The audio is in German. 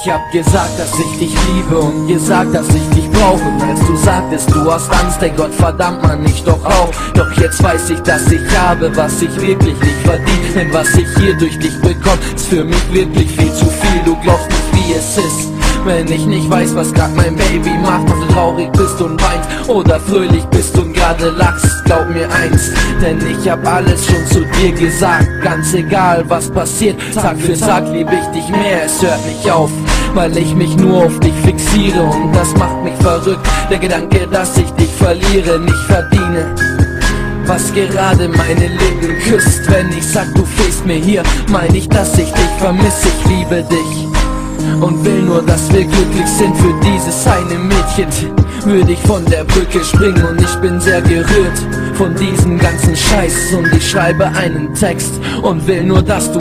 Ich hab gesagt, dass ich dich liebe und gesagt, dass ich dich brauche. Und als du sagtest, du hast Angst, ey Gott verdammt man, ich doch auch. Doch jetzt weiß ich, dass ich habe, was ich wirklich nicht verdiene. Denn was ich hier durch dich bekomme, ist für mich wirklich viel zu viel. Du glaubst nicht, wie es ist, wenn ich nicht weiß, was grad mein Baby macht. Ob du traurig bist und weinst oder fröhlich bist und gerade lachst. Glaub mir eins, denn ich hab alles schon zu dir gesagt. Ganz egal was passiert, Tag für Tag liebe ich dich mehr. Es hört nicht auf, weil ich mich nur auf dich fixiere. Und das macht mich verrückt, der Gedanke, dass ich dich verliere, nicht verdiene. Was gerade meine Lippen küsst, wenn ich sag, du fehlst mir hier, mein ich, dass ich dich vermisse. Ich liebe dich und will nur, dass wir glücklich sind. Für dieses eine Mädchen würde ich von der Brücke springen. Und ich bin sehr gerührt von diesem ganzen Scheiß. Und ich schreibe einen Text und will nur, dass du